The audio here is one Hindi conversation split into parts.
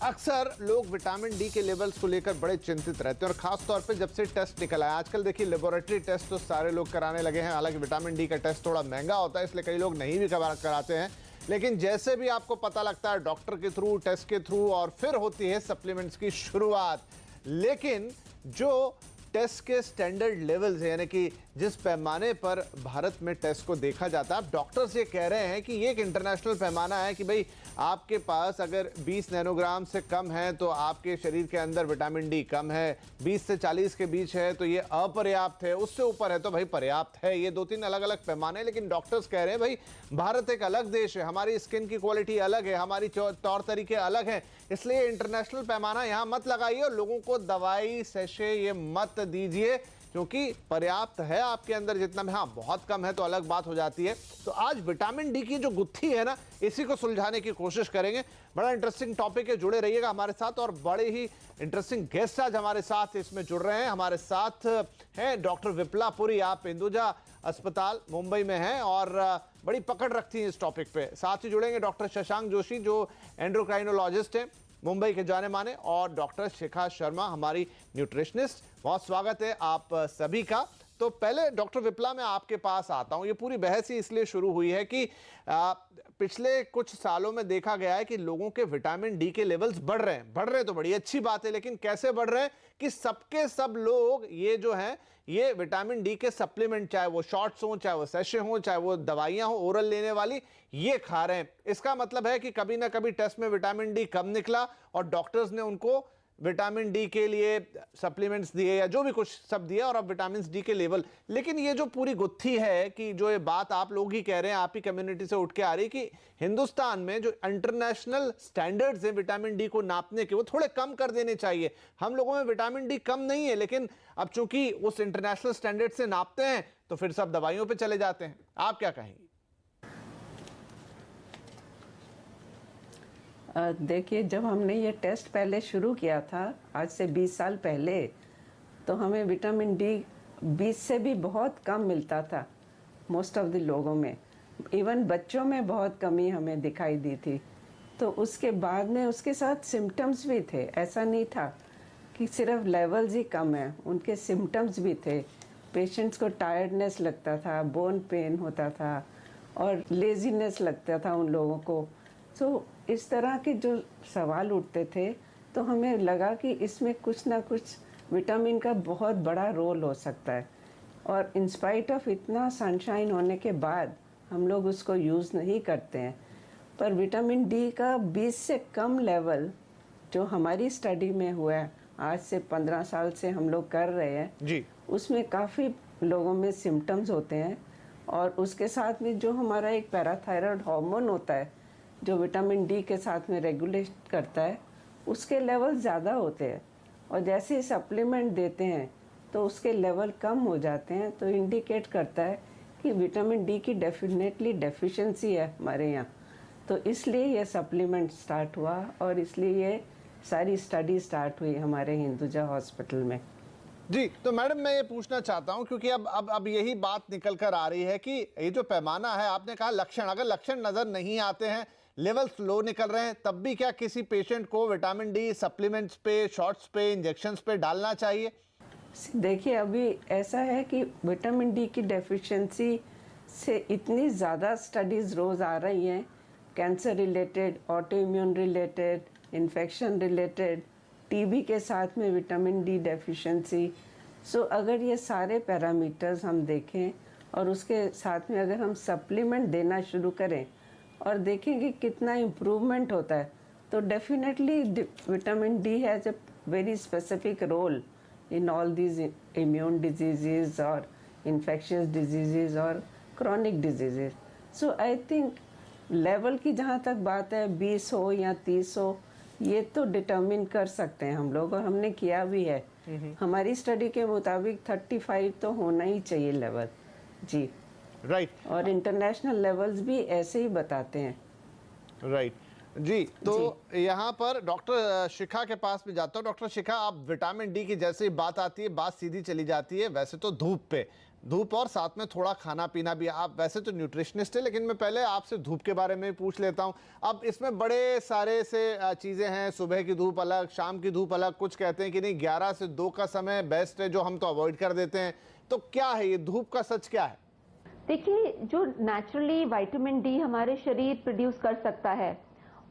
अक्सर लोग विटामिन डी के लेवल्स को लेकर बड़े चिंतित रहते हैं और खास तौर पे जब से टेस्ट निकला है आजकल देखिए लेबोरेटरी टेस्ट तो सारे लोग कराने लगे हैं। हालांकि विटामिन डी का टेस्ट थोड़ा महंगा होता है इसलिए कई लोग नहीं भी कराते हैं, लेकिन जैसे भी आपको पता लगता है डॉक्टर के थ्रू, टेस्ट के थ्रू और फिर होती है सप्लीमेंट्स की शुरुआत। लेकिन जो टेस्ट के स्टैंडर्ड लेवल्स यानी कि जिस पैमाने पर भारत में टेस्ट को देखा जाता है, अब डॉक्टर्स ये कह रहे हैं कि ये एक इंटरनेशनल पैमाना है कि भाई आपके पास अगर 20 नैनोग्राम से कम है तो आपके शरीर के अंदर विटामिन डी कम है, 20 से 40 के बीच है तो ये अपर्याप्त है, उससे ऊपर है तो भाई पर्याप्त है। ये 2-3 अलग अलग पैमाने, लेकिन डॉक्टर्स कह रहे हैं भाई भारत एक अलग देश है, हमारी स्किन की क्वालिटी अलग है, हमारी तौर तरीके अलग हैं, इसलिए इंटरनेशनल पैमाना यहाँ मत लगाइए और लोगों को दवाई सैशे ये मत दीजिए क्योंकि पर्याप्त है आपके अंदर जितना में। हाँ, बहुत कम है तो अलग बात हो जाती है। तो आज विटामिन डी की जो गुत्थी है ना, इसी को सुलझाने की कोशिश करेंगे। बड़ा इंटरेस्टिंग टॉपिक है, जुड़े रहिएगा हमारे साथ और बड़े ही इंटरेस्टिंग गेस्ट आज हमारे साथ इसमें जुड़ रहे हैं। हमारे साथ हैं डॉक्टर विप्ला पुरी, आप हिंदुजा अस्पताल मुंबई में हैं और बड़ी पकड़ रखती हैं इस टॉपिक पे। साथ ही जुड़ेंगे डॉक्टर शशांक जोशी जो एंडोक्राइनोलॉजिस्ट हैं मुंबई के जाने माने, और डॉक्टर शिखा शर्मा हमारी न्यूट्रिशनिस्ट। बहुत स्वागत है आप सभी का। तो पहले डॉक्टर विप्ला मैं आपके पास आता हूं। ये पूरी बहस ही इसलिए शुरू हुई है कि पिछले कुछ सालों में देखा गया है कि लोगों के विटामिन डी के लेवल्स बढ़ रहे हैं तो बड़ी अच्छी बात है, लेकिन कैसे बढ़ रहे हैं कि सबके सब लोग ये जो हैं ये विटामिन डी के सप्लीमेंट, चाहे वो शॉट्स हों, चाहे वो सैशे हों, चाहे वो दवाइयां हो ओरल लेने वाली, ये खा रहे हैं। इसका मतलब है कि कभी ना कभी टेस्ट में विटामिन डी कम निकला और डॉक्टर्स ने उनको विटामिन डी के लिए सप्लीमेंट्स दिए या जो भी कुछ सब दिया और अब विटामिन डी के लेवल। लेकिन ये जो पूरी गुत्थी है कि जो ये बात आप लोग ही कह रहे हैं, आप ही कम्युनिटी से उठ के आ रही कि हिंदुस्तान में जो इंटरनेशनल स्टैंडर्ड्स हैं विटामिन डी को नापने के, वो थोड़े कम कर देने चाहिए। हम लोगों में विटामिन डी कम नहीं है, लेकिन अब चूंकि उस इंटरनेशनल स्टैंडर्ड से नापते हैं तो फिर सब दवाइयों पर चले जाते हैं। आप क्या कहेंगे? देखिए, जब हमने ये टेस्ट पहले शुरू किया था आज से 20 साल पहले, तो हमें विटामिन डी 20 से भी बहुत कम मिलता था मोस्ट ऑफ द लोगों में। इवन बच्चों में बहुत कमी हमें दिखाई दी थी। तो उसके बाद में उसके साथ सिम्टम्स भी थे। ऐसा नहीं था कि सिर्फ लेवल्स ही कम है, उनके सिम्टम्स भी थे। पेशेंट्स को टायर्डनेस लगता था, बोन पेन होता था और लेजीनेस लगता था उन लोगों को। तो इस तरह के जो सवाल उठते थे तो हमें लगा कि इसमें कुछ ना कुछ विटामिन का बहुत बड़ा रोल हो सकता है। और इंस्पाइट ऑफ इतना सनशाइन होने के बाद हम लोग उसको यूज़ नहीं करते हैं। पर विटामिन डी का 20 से कम लेवल जो हमारी स्टडी में हुआ है, आज से 15 साल से हम लोग कर रहे हैं जी, उसमें काफ़ी लोगों में सिम्टम्स होते हैं। और उसके साथ में जो हमारा एक पैराथायरॉयड हार्मोन होता है जो विटामिन डी के साथ में रेगुलेट करता है, उसके लेवल ज़्यादा होते हैं। और जैसे ही सप्लीमेंट देते हैं तो उसके लेवल कम हो जाते हैं, तो इंडिकेट करता है कि विटामिन डी की डेफिनेटली डेफिशिएंसी है हमारे यहाँ। तो इसलिए ये सप्लीमेंट स्टार्ट हुआ और इसलिए ये सारी स्टडी स्टार्ट हुई हमारे हिंदुजा हॉस्पिटल में। जी, तो मैडम मैं ये पूछना चाहता हूं क्योंकि अब यही बात निकल कर आ रही है कि ये जो पैमाना है, आपने कहा लक्षण, अगर लक्षण नजर नहीं आते हैं, लेवल्स लो निकल रहे हैं, तब भी क्या किसी पेशेंट को विटामिन डी सप्लीमेंट्स पे, शॉट्स पे, इंजेक्शंस पे डालना चाहिए? देखिए, अभी ऐसा है कि विटामिन डी की डेफिशिएंसी से इतनी ज़्यादा स्टडीज़ रोज़ आ रही हैं, cancer related, auto immune related, infection related, TB के साथ में विटामिन डी डेफिशिएंसी। सो अगर ये सारे पैरामीटर्स हम देखें और उसके साथ में अगर हम सप्लीमेंट देना शुरू करें और देखें कि कितना इम्प्रूवमेंट होता है, तो definitely vitamin D has a very specific role in all these immune diseases और इन्फेक्शियस डिजीज़ और chronic diseases. So I think level की जहाँ तक बात है, 20 हो या 30 हो, ये तो डिटर्मिन कर सकते हैं हम लोग और हमने किया भी है। हमारी स्टडी के मुताबिक 35 तो होना ही चाहिए लेवल जी। राइट। और इंटरनेशनल लेवल्स भी ऐसे ही बताते हैं। राइट जी। तो यहाँ पर डॉक्टर शिखा के पास भी जाता हूँ। डॉक्टर शिखा, आप विटामिन डी की जैसे ही बात आती है बात सीधी चली जाती है वैसे तो धूप पे, धूप और साथ में थोड़ा खाना पीना भी। आप वैसे तो न्यूट्रिशनिस्ट है, लेकिन मैं पहले आपसे धूप के बारे में पूछ लेता हूं। अब इसमें बड़े सारे से चीजें हैं, सुबह की धूप अलग, शाम की धूप अलग। कुछ कहते हैं कि नहीं 11 से 2 का समय बेस्ट है, जो हम तो अवॉइड कर देते हैं। तो क्या है ये धूप का सच क्या है? देखिए, जो नेचुरली विटामिन डी हमारे शरीर प्रोड्यूस कर सकता है,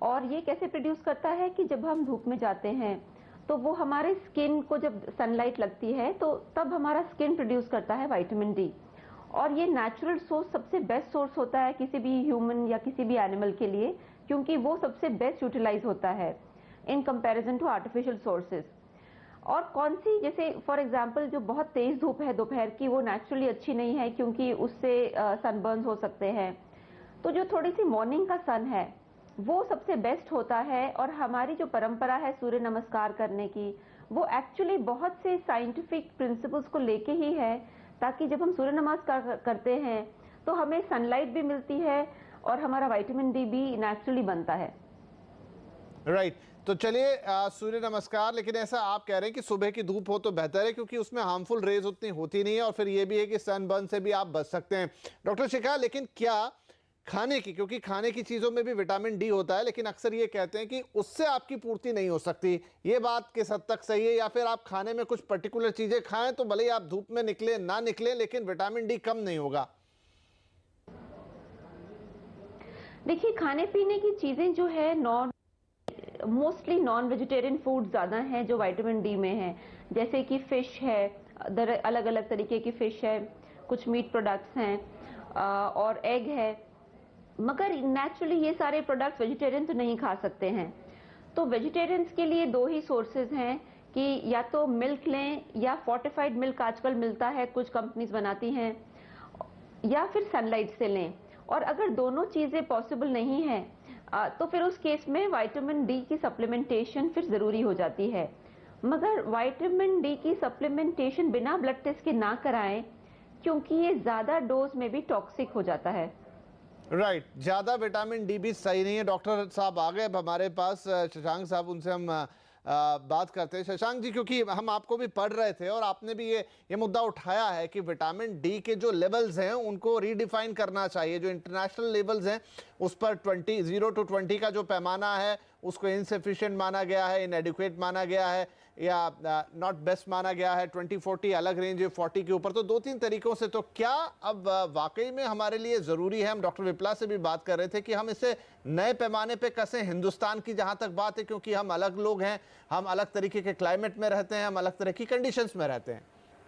और ये कैसे प्रोड्यूस करता है कि जब हम धूप में जाते हैं तो वो हमारे स्किन को जब सनलाइट लगती है तो तब हमारा स्किन प्रोड्यूस करता है विटामिन डी। और ये नेचुरल सोर्स सबसे बेस्ट सोर्स होता है किसी भी ह्यूमन या किसी भी एनिमल के लिए, क्योंकि वो सबसे बेस्ट यूटिलाइज होता है in comparison to artificial sources. और कौन सी, जैसे फॉर एग्जांपल जो बहुत तेज धूप है दोपहर की, वो नेचुरली अच्छी नहीं है क्योंकि उससे सनबर्न्स हो सकते हैं। तो जो थोड़ी सी मॉर्निंग का सन है वो सबसे बेस्ट होता है। और हमारी जो परंपरा है सूर्य नमस्कार करने की, वो एक्चुअली बहुत से साइंटिफिक प्रिंसिपल्स को लेके ही है, ताकि जब हम सूर्य नमस्कार करते हैं तो हमें सनलाइट भी मिलती है और हमारा विटामिन डी भी नेचुरली बनता है। राइट तो चलिए सूर्य नमस्कार, लेकिन ऐसा आप कह रहे हैं कि सुबह की धूप हो तो बेहतर है क्योंकि उसमें हार्मफुल रेज उतनी होती नहीं है, और फिर ये भी है कि सनबर्न से भी आप बच सकते हैं। डॉक्टर शिखा, लेकिन क्या खाने की, क्योंकि खाने की चीजों में भी विटामिन डी होता है, लेकिन अक्सर ये कहते हैं कि उससे आपकी पूर्ति नहीं हो सकती, ये बात किस हद तक सही है? या फिर आप खाने में कुछ पर्टिकुलर चीजें खाएं तो भले ही आप धूप में निकले ना निकले, लेकिन विटामिन डी कम नहीं होगा? देखिए, खाने पीने की चीजें जो है मोस्टली नॉन वेजिटेरियन फूड ज्यादा हैं जो विटामिन डी में है, जैसे कि फिश है, अलग अलग तरीके की फिश है, कुछ मीट प्रोडक्ट्स हैं और एग है। मगर नेचुरली ये सारे प्रोडक्ट्स वेजिटेरियन तो नहीं खा सकते हैं। तो वेजिटेरियंस के लिए दो ही सोर्सेज हैं कि या तो मिल्क लें, या फोर्टिफाइड मिल्क आजकल मिलता है, कुछ कंपनीज बनाती हैं, या फिर सनलाइट से लें। और अगर दोनों चीजें पॉसिबल नहीं है तो फिर उस केस में विटामिन डी की सप्लीमेंटेशन फिर जरूरी हो जाती है। मगर विटामिन डी की सप्लीमेंटेशन बिना ब्लड टेस्ट के ना कराएं, क्योंकि ये ज्यादा डोज में भी टॉक्सिक हो जाता है। राइट ज्यादा विटामिन डी भी सही नहीं है। डॉक्टर साहब आ गए अब हमारे पास, शशांक साहब, उनसे हम बात करते हैं। शशांक जी, क्योंकि हम आपको भी पढ़ रहे थे और आपने भी ये मुद्दा उठाया है कि विटामिन डी के जो लेवल्स हैं उनको रीडिफाइन करना चाहिए। जो इंटरनेशनल लेवल्स हैं उस पर 0 to 20 का जो पैमाना है उसको इनसफिशिएंट माना गया है, इनएडिक्वेट माना गया है, या नॉट बेस्ट माना गया है। 20-40 अलग रेंज है, 40 के ऊपर। तो 2-3 तरीकों से। तो क्या अब वाकई में हमारे लिए ज़रूरी है, हम डॉक्टर विप्ला से भी बात कर रहे थे, कि हम इसे नए पैमाने पे कसें, हिंदुस्तान की जहां तक बात है, क्योंकि हम अलग लोग हैं, हम अलग तरीके के क्लाइमेट में रहते हैं, हम अलग तरह की कंडीशंस में रहते हैं।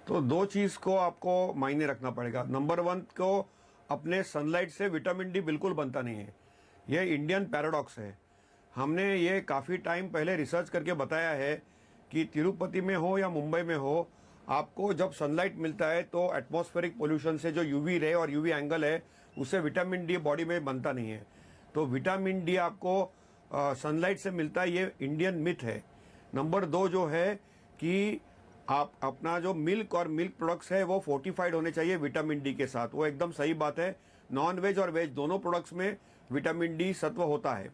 तो दो चीज को आपको मायने रखना पड़ेगा। नंबर 1 को अपने सनलाइट से विटामिन डी बिल्कुल बनता नहीं है, ये इंडियन पैराडॉक्स है। हमने ये काफ़ी टाइम पहले रिसर्च करके बताया है कि तिरुपति में हो या मुंबई में हो, आपको जब सनलाइट मिलता है तो एटमॉस्फेरिक पोल्यूशन से जो यूवी रे और यूवी एंगल है उससे विटामिन डी बॉडी में बनता नहीं है। तो विटामिन डी आपको सनलाइट से मिलता है, ये इंडियन मिथ है। नंबर 2 जो है कि आप अपना जो मिल्क और मिल्क प्रोडक्ट्स है वो फोर्टिफाइड होने चाहिए विटामिन डी के साथ, वो एकदम सही बात है। नॉन वेज और वेज दोनों प्रोडक्ट्स में विटामिन डी सत्व होता है।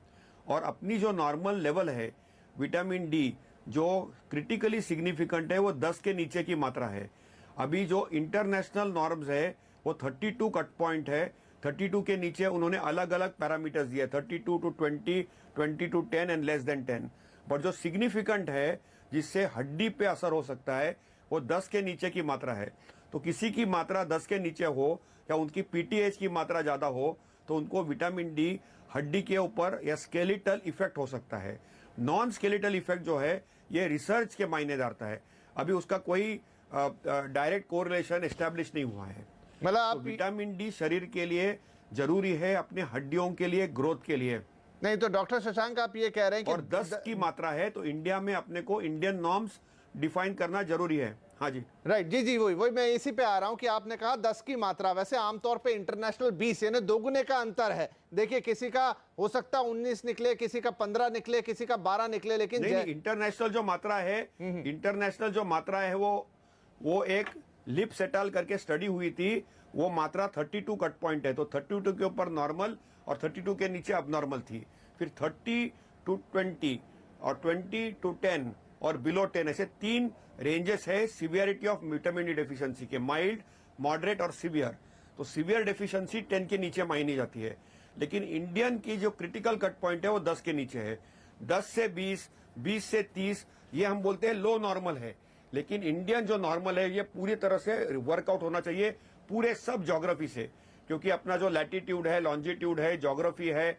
और अपनी जो नॉर्मल लेवल है विटामिन डी जो क्रिटिकली सिग्निफिकेंट है वो 10 के नीचे की मात्रा है। अभी जो इंटरनेशनल नॉर्म्स है वो 32 कट पॉइंट है, 32 के नीचे उन्होंने अलग अलग पैरामीटर्स दिए, 32 to 20, 20 to 10 and less than 10। पर जो सिग्निफिकेंट है जिससे हड्डी पे असर हो सकता है वो 10 के नीचे की मात्रा है। तो किसी की मात्रा 10 के नीचे हो या उनकी पीटीएच की मात्रा ज्यादा हो तो उनको विटामिन डी हड्डी के ऊपर या स्केलेटल इफेक्ट हो सकता है। नॉन स्केलेटल इफेक्ट जो है ये रिसर्च के मायने दारता है, अभी उसका कोई डायरेक्ट कोरिलेशन एस्टेब्लिश नहीं हुआ है। मतलब आप तो विटामिन डी शरीर के लिए जरूरी है, अपने हड्डियों के लिए, ग्रोथ के लिए। नहीं तो डॉक्टर शशांक आप ये कह रहे हैं कि और 10 की मात्रा है तो इंडिया में अपने को इंडियन नॉर्म्स डिफाइन करना जरूरी है। हाँ जी, राइट जी वही मैं इसी पे आ रहा हूं कि आपने कहा 10 की मात्रा, वैसे आमतौर पे इंटरनेशनल 20, यानी दोगुने का अंतर है। देखिए किसी का हो सकता 19 निकले, किसी का 15 निकले, किसी का 12 निकले, लेकिन नहीं, इंटरनेशनल जो मात्रा है, इंटरनेशनल जो मात्रा है वो एक लिप सेटल करके स्टडी हुई थी, वो मात्रा 32 कट पॉइंट है। तो 32 के ऊपर नॉर्मल और 32 के नीचे अब नॉर्मल थी। फिर 30 to 20 और 20 to 10 और बिलो 10, ऐसे 3 रेंजेस है severity of vitamin D deficiency के, माइल्ड, मॉडरेट और सीवियर। तो सीवियर डेफिशिएंसी 10 के नीचे मायनी जाती है, लेकिन इंडियन की जो क्रिटिकल कट पॉइंट है वो 10 के नीचे है। 10 से 20, 20 से 30 ये हम बोलते हैं लो नॉर्मल है, लेकिन इंडियन जो नॉर्मल है ये पूरी तरह से वर्कआउट होना चाहिए पूरे सब ज्योग्राफी से, क्योंकि अपना जो लैटिट्यूड है, लॉन्जिट्यूड है, ज्योग्राफी है,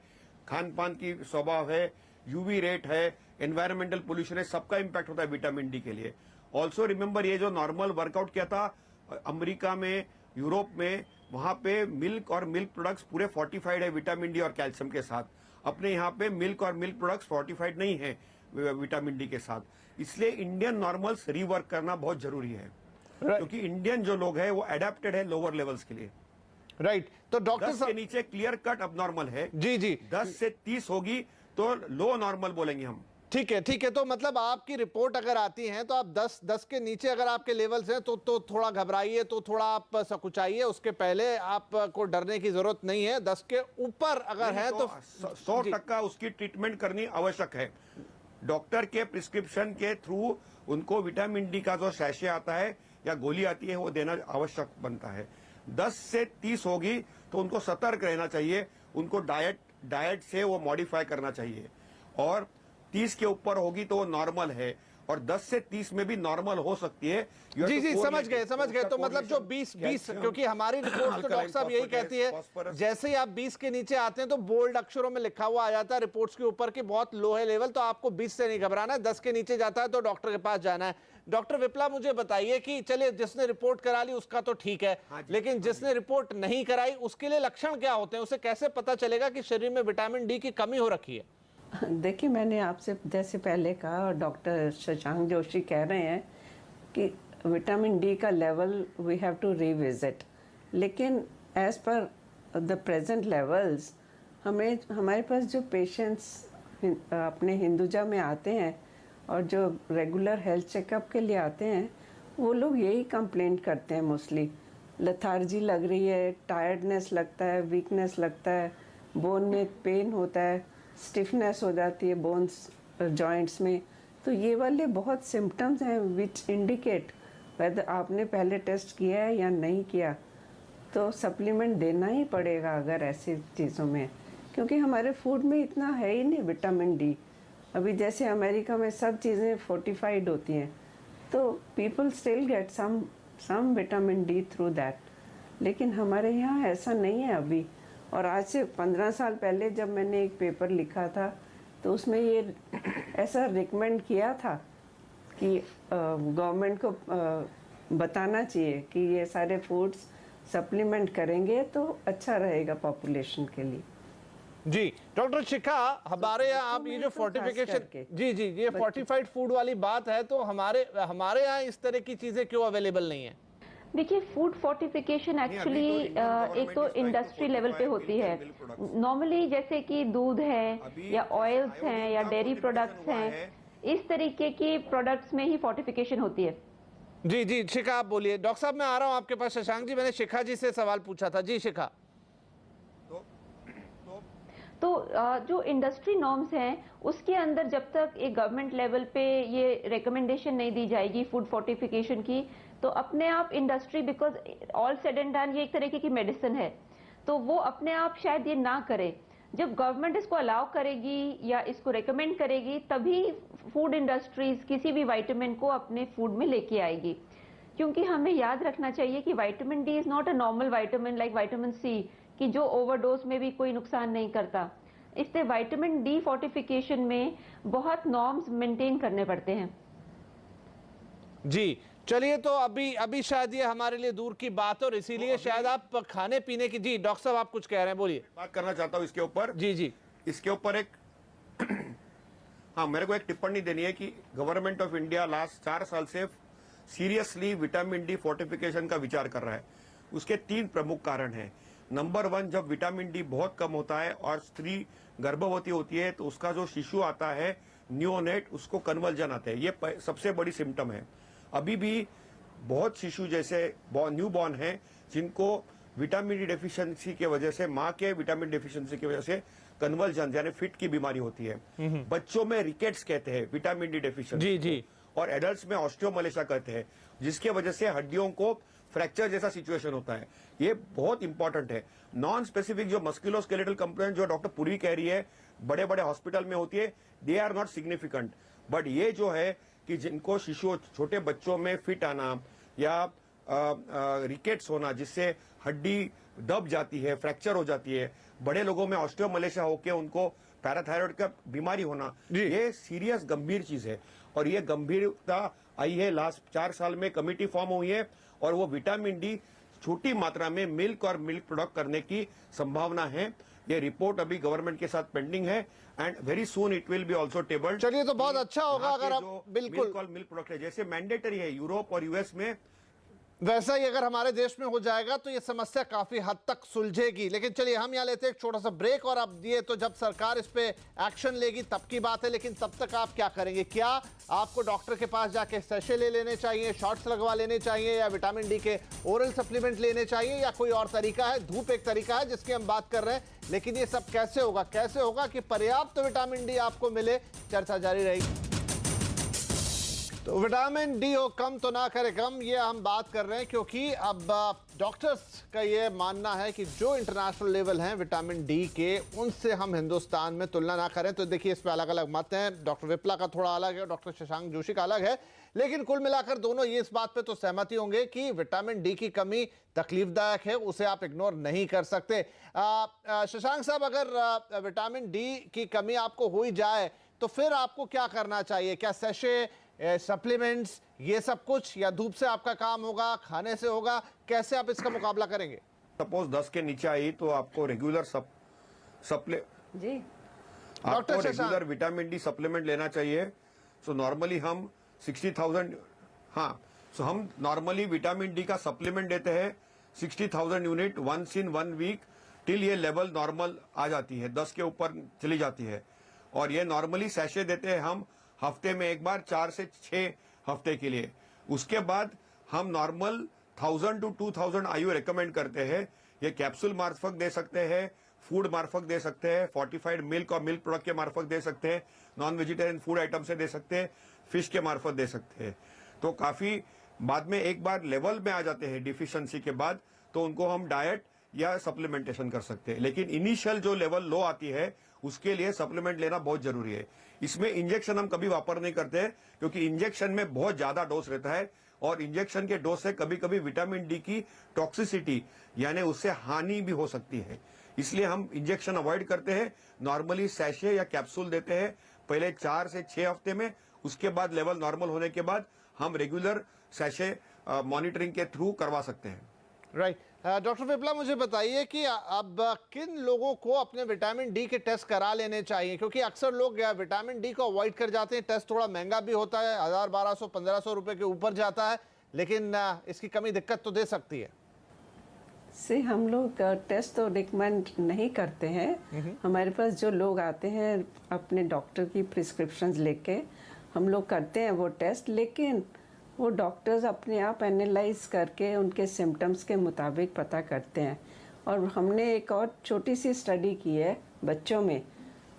खान पान की स्वभाव है, यूवी रेट है, एनवायरमेंटल पोल्यूशन है, सबका इंपैक्ट होता है विटामिन डी के लिए। ऑल्सो रिमेंबर ये जो नॉर्मल वर्कआउट किया था अमेरिका में, यूरोप में, वहां पे मिल्क और मिल्क प्रोडक्ट्स पूरे फोर्टिफाइड है विटामिन डी और कैल्शियम के साथ। अपने यहाँ पे मिल्क और मिल्क प्रोडक्ट्स फोर्टिफाइड नहीं है विटामिन डी के साथ। इसलिए इंडियन नॉर्मल्स रिवर्क करना बहुत जरूरी है, क्योंकि इंडियन जो लोग हैं वो एडेप्टेड है लोअर लेवल्स के लिए। राइट, तो डॉक्टर 10 के नीचे क्लियर कट अब नॉर्मल है। जी 10 से 30 होगी तो लो नॉर्मल बोलेंगे हम। ठीक है। तो मतलब आपकी रिपोर्ट अगर आती है तो आप 10 के नीचे अगर आपके लेवल्स हैं तो थोड़ा घबराइए, तो थोड़ा आप सकुचाइए, उसके पहले आपको डरने की जरूरत नहीं है। 10 के ऊपर अगर है तो 100% उसकी ट्रीटमेंट करनी आवश्यक है। डॉक्टर के प्रिस्क्रिप्शन के थ्रू उनको विटामिन डी का जो सैशे आता है या गोली आती है वो देना आवश्यक बनता है। 10 से 30 होगी तो उनको सतर्क रहना चाहिए, उनको डाइट से वो मॉडिफाई करना चाहिए। और 30 के ऊपर होगी तो वो नॉर्मल है, और 10 से 30 में भी नॉर्मल हो सकती है। जी समझ गए। तो मतलब जो 20, क्योंकि हमारी रिपोर्ट तो डॉक्टर साहब यही कहती है, जैसे ही आप 20 के नीचे आते हैं तो बोल्ड अक्षरों में लिखा हुआ आ जाता है रिपोर्ट्स के ऊपर कि बहुत लो है लेवल, तो आपको 20 से नहीं घबराना है। 10 के नीचे जाता है तो डॉक्टर के पास जाना है। डॉक्टर विप्लव, मुझे बताइए कि चलिए जिसने रिपोर्ट करा ली उसका तो ठीक है, लेकिन जिसने रिपोर्ट नहीं कराई उसके लिए लक्षण क्या होते हैं? उसे कैसे पता चलेगा कि शरीर में विटामिन डी की कमी हो रखी है? देखिए, मैंने आपसे जैसे पहले कहा और डॉक्टर शशांक जोशी कह रहे हैं कि विटामिन डी का level we have to revisit, लेकिन as per the present levels हमारे पास जो पेशेंट्स अपने हिंदुजा में आते हैं और जो रेगुलर हेल्थ चेकअप के लिए आते हैं, वो लोग यही कंप्लेंट करते हैं मोस्टली। लथार्जी लग रही है, टायर्डनेस लगता है, वीकनेस लगता है, बोन में पेन होता है, स्टिफनेस हो जाती है बोन्स जॉइंट्स में। तो ये वाले बहुत सिम्टम्स हैं विच इंडिकेट वेदर आपने पहले टेस्ट किया है या नहीं किया। तो सप्लीमेंट देना ही पड़ेगा अगर ऐसी चीज़ों में, क्योंकि हमारे फूड में इतना है ही नहीं विटामिन डी। अभी जैसे अमेरिका में सब चीज़ें फोर्टिफाइड होती हैं, तो people still get some vitamin D through that, लेकिन हमारे यहाँ ऐसा नहीं है अभी। और आज से 15 साल पहले जब मैंने एक पेपर लिखा था तो उसमें ये ऐसा रिकमेंड किया था कि गवर्नमेंट को बताना चाहिए कि ये सारे फूड्स सप्लीमेंट करेंगे तो अच्छा रहेगा पॉपुलेशन के लिए। जी डॉक्टर शिखा, हमारे यहाँ आप ये जो फोर्टिफिकेशन जी ये फोर्टिफाइड फूड वाली बात है, तो हमारे यहाँ इस तरह की चीजें क्यों अवेलेबल नहीं है? देखिए, फूड फोर्टिफिकेशन एक्चुअली एक तो इंडस्ट्री लेवल पे होती है। नॉर्मली जैसे कि दूध है या ऑयल्स हैं या डेयरी प्रोडक्ट्स हैं, इस तरीके की प्रोडक्ट्स में ही फोर्टिफिकेशन होती है। जी शिखा आप बोलिए। डॉक्टर साहब मैं आ रहा हूँ आपके पास। शशांक जी, मैंने शिखा जी से सवाल पूछा था। जी शिखा। तो जो इंडस्ट्री नॉर्म्स हैं उसके अंदर जब तक एक गवर्नमेंट लेवल पे ये रिकमेंडेशन नहीं दी जाएगी फूड फोर्टिफिकेशन की, तो अपने आप industry, because all said and done ये एक तरीके की मेडिसिन है, तो वो अपने आप शायद ये ना करे। जब गवर्नमेंट इसको अलाउ करेगी या इसको रिकमेंड करेगी, तभी फूड इंडस्ट्रीज किसी भी विटामिन को अपने फूड में लेके आएगी। क्योंकि हमें याद रखना चाहिए कि vitamin D is not a normal vitamin like vitamin C, कि जो ओवरडोज में भी कोई नुकसान नहीं करता। इससे विटामिन डी फोर्टिफिकेशन में बहुत नॉर्म्स मेंटेन करने पड़ते हैं। जी चलिए, तो अभी शायद ये हमारे लिए दूर की बात और इसीलिए शायद आप खाने पीने की। जी डॉक्टर साहब आप कुछ कह रहे हैं, बोलिए। बात करना चाहता हूँ इसके ऊपर। जी इसके ऊपर एक हाँ, मेरे को एक टिप्पणी देनी है कि गवर्नमेंट ऑफ इंडिया लास्ट 4 साल से सीरियसली विटामिन डी फोर्टिफिकेशन का विचार कर रहा है। उसके 3 प्रमुख कारण हैं। नंबर 1, जब विटामिन डी बहुत कम होता है और स्त्री गर्भवती होती है तो उसका जो शिशु आता है न्यूनेट, उसको कन्वल्जन आते हैं। ये सबसे बड़ी सिम्टम है। अभी भी बहुत शिशु जैसे न्यू बॉर्न हैं जिनको विटामिन डी डेफिशिएंसी की वजह से, माँ के विटामिन डेफिशिएंसी की वजह से कन्वल्जन यानी फिट की बीमारी होती है। बच्चों में रिकेट्स कहते हैं विटामिन डी डेफिशिएंसी जी। और एडल्ट्स में ऑस्टियोमलेशिया कहते हैं, जिसके वजह से हड्डियों को फ्रैक्चर जैसा सिचुएशन होता है। ये बहुत इंपॉर्टेंट है। नॉन स्पेसिफिक जो मस्कुलोस्केलेटल कंप्लेंट जो डॉक्टर पुरी कह रही है बड़े बड़े हॉस्पिटल में होती है, they are not significant. But ये जो है कि जिनको शिशु छोटे बच्चों में फिट आना या रिकेट्स होना जिससे हड्डी दब जाती है, फ्रैक्चर हो जाती है, बड़े लोगों में ऑस्टियोमलेशिया होकर उनको पैराथायराइड का बीमारी होना, ये सीरियस गंभीर चीज है। और ये गंभीरता आई है लास्ट 4 साल में, कमिटी फॉर्म हुई है और वो विटामिन डी छोटी मात्रा में मिल्क और मिल्क प्रोडक्ट करने की संभावना है। ये रिपोर्ट अभी गवर्नमेंट के साथ पेंडिंग है and very soon it will be also tabled. चलिए, तो बहुत अच्छा होगा अगर आप बिल्कुल मिल्क और मिल्क प्रोडक्ट है जैसे मैंडेटरी है यूरोप और यूएस में, वैसा ही अगर हमारे देश में हो जाएगा तो ये समस्या काफी हद तक सुलझेगी। लेकिन चलिए हम यहाँ लेते हैं एक छोटा सा ब्रेक, और अब ये तो जब सरकार इस पे एक्शन लेगी तब की बात है। लेकिन तब तक आप क्या करेंगे? क्या आपको डॉक्टर के पास जाके सैशे ले लेने चाहिए, शॉट्स लगवा लेने चाहिए, या विटामिन डी के ओरल सप्लीमेंट लेने चाहिए, या कोई और तरीका है? धूप एक तरीका है जिसकी हम बात कर रहे हैं, लेकिन ये सब कैसे होगा? कैसे होगा कि पर्याप्त विटामिन डी आपको मिले? चर्चा जारी रहेगी। तो विटामिन डी हो कम तो ना करे कम, ये हम बात कर रहे हैं क्योंकि अब डॉक्टर्स का ये मानना है कि जो इंटरनेशनल लेवल हैं विटामिन डी के, उनसे हम हिंदुस्तान में तुलना ना करें। तो देखिए इस पे अलग अलग मत हैं, डॉक्टर विप्ला का थोड़ा अलग है, डॉक्टर शशांक जोशी का अलग है, लेकिन कुल मिलाकर दोनों ये इस बात पे तो सहमति होंगे कि विटामिन डी की कमी तकलीफदायक है, उसे आप इग्नोर नहीं कर सकते। शशांक साहब, अगर विटामिन डी की कमी आपको हो ही जाए तो फिर आपको क्या करना चाहिए? क्या सैशे, सप्लीमेंट्स, ये सब कुछ, या धूप से आपका काम होगा, खाने से होगा? कैसे आप इसका मुकाबला करेंगे? सपोज 10 के नीचे आई तो आपको रेगुलर जी आपको रेगुलर विटामिन डी सप्लीमेंट लेना चाहिए। सो नॉर्मली हम 60,000, हाँ, सो हम नॉर्मली विटामिन डी का सप्लीमेंट देते हैं 60,000 unit once in 1 week till ये लेवल नॉर्मल आ जाती है, 10 के ऊपर चली जाती है। और ये नॉर्मली सैशे देते हैं हम हफ्ते में एक बार 4 से 6 हफ्ते के लिए। उसके बाद हम नॉर्मल 1000 to 2000 आयु रेकमेंड करते हैं। ये कैप्सूल मार्फत दे सकते हैं, फूड मार्फत दे सकते हैं, फोर्टिफाइड मिल्क और मिल्क प्रोडक्ट के मार्फत दे सकते हैं, नॉन वेजिटेरियन फूड आइटम से दे सकते हैं, फिश के मार्फत दे सकते हैं। तो काफी बाद में एक बार लेवल में आ जाते हैं डिफिशियंसी के बाद, तो उनको हम डाइट या सप्लीमेंटेशन कर सकते हैं। लेकिन इनिशियल जो लेवल लो आती है उसके लिए सप्लीमेंट लेना बहुत जरूरी है। इसमें इंजेक्शन हम कभी वापर नहीं करते क्योंकि इंजेक्शन में बहुत ज्यादा डोज रहता है और इंजेक्शन के डोज से कभी कभी विटामिन डी की टॉक्सिसिटी यानी उससे हानि भी हो सकती है, इसलिए हम इंजेक्शन अवॉइड करते हैं। नॉर्मली सैशे या कैप्सूल देते हैं पहले 4 से 6 हफ्ते में, उसके बाद लेवल नॉर्मल होने के बाद हम रेगुलर सैशे मॉनिटरिंग के थ्रू करवा सकते हैं। राइट। डॉक्टर विप्ला, मुझे बताइए कि अब किन लोगों को अपने विटामिन डी के टेस्ट करा लेने चाहिए? क्योंकि अक्सर लोग विटामिन डी को अवॉइड कर जाते हैं। टेस्ट थोड़ा महंगा भी होता है, 1000, 1200, 1500 रुपए के ऊपर जाता है, लेकिन इसकी कमी दिक्कत तो दे सकती है। से हम लोग टेस्ट तो रिकमेंड नहीं करते हैं। हमारे पास जो लोग आते हैं अपने डॉक्टर की प्रिस्क्रिप्शंस लेके हम लोग करते हैं वो टेस्ट, लेकिन वो डॉक्टर्स अपने आप एनालाइज करके उनके सिम्टम्स के मुताबिक पता करते हैं। और हमने एक और छोटी सी स्टडी की है बच्चों में,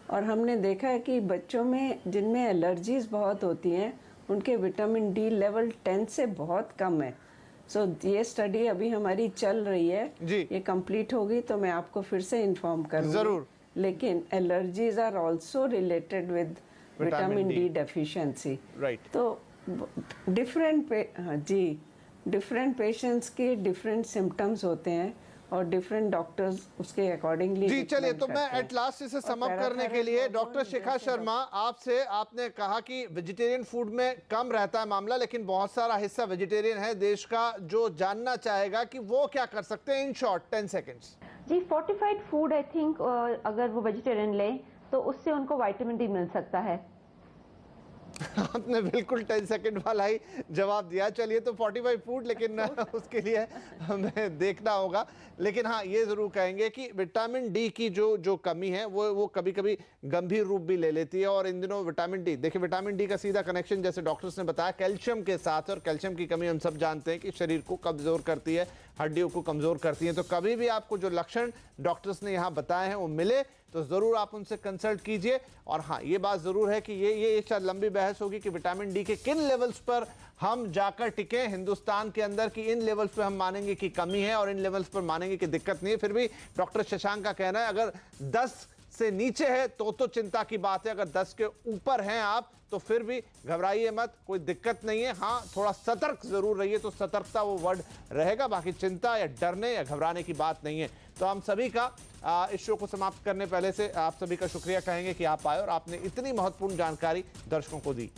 और हमने देखा है कि बच्चों में जिनमें एलर्जीज बहुत होती हैं उनके विटामिन डी लेवल 10 से बहुत कम है। सो ये स्टडी अभी हमारी चल रही है जी। ये कंप्लीट होगी तो मैं आपको फिर से इन्फॉर्म करूँगी। जरूर। लेकिन allergies are also related with vitamin D deficiency. Right. तो डिफरेंट पेशेंट्स के डिफरेंट सिम्टम्स होते हैं और डिफरेंट डॉक्टर्स उसके अकॉर्डिंगली। जी चलिए, तो मैं एट लास्ट इसे सम अप करने के लिए डॉक्टर शिखा शर्मा आपसे, आपने कहा कि वेजिटेरियन फूड में कम रहता है मामला, लेकिन बहुत सारा हिस्सा वेजिटेरियन है देश का, जो जानना चाहेगा कि वो क्या कर सकते हैं इन शॉर्ट 10 सेकेंड्स। जी, फोर्टिफाइड फूड आई थिंक अगर वो वेजिटेरियन ले तो उससे उनको विटामिन डी मिल सकता है। आपने बिल्कुल 10 सेकंड वाला ही जवाब दिया। चलिए, तो 45 फूड, लेकिन उसके लिए हमें देखना होगा। लेकिन हाँ, ये जरूर कहेंगे कि विटामिन डी की जो कमी है वो कभी कभी गंभीर रूप भी ले लेती है। और इन दिनों विटामिन डी, देखिए विटामिन डी का सीधा कनेक्शन जैसे डॉक्टर्स ने बताया कैल्शियम के साथ, और कैल्शियम की कमी हम सब जानते हैं कि शरीर को कमजोर करती है, हड्डियों को कमजोर करती है। तो कभी भी आपको जो लक्षण डॉक्टर्स ने यहाँ बताए हैं वो मिले तो ज़रूर आप उनसे कंसल्ट कीजिए। और हाँ, ये बात ज़रूर है कि ये शायद लंबी बहस होगी कि विटामिन डी के किन लेवल्स पर हम जाकर टिके हिंदुस्तान के अंदर, कि इन लेवल्स पे हम मानेंगे कि कमी है और इन लेवल्स पर मानेंगे कि दिक्कत नहीं है। फिर भी डॉक्टर शशांक का कहना है अगर 10 से नीचे है तो चिंता की बात है, अगर 10 के ऊपर हैं आप तो फिर भी घबराइए मत, कोई दिक्कत नहीं है। हाँ, थोड़ा सतर्क जरूर रहिए, तो सतर्कता वो वर्ड रहेगा, बाकी चिंता या डरने या घबराने की बात नहीं है। तो हम सभी का इस शो को समाप्त करने पहले से आप सभी का शुक्रिया कहेंगे कि आप आए और आपने इतनी महत्वपूर्ण जानकारी दर्शकों को दी।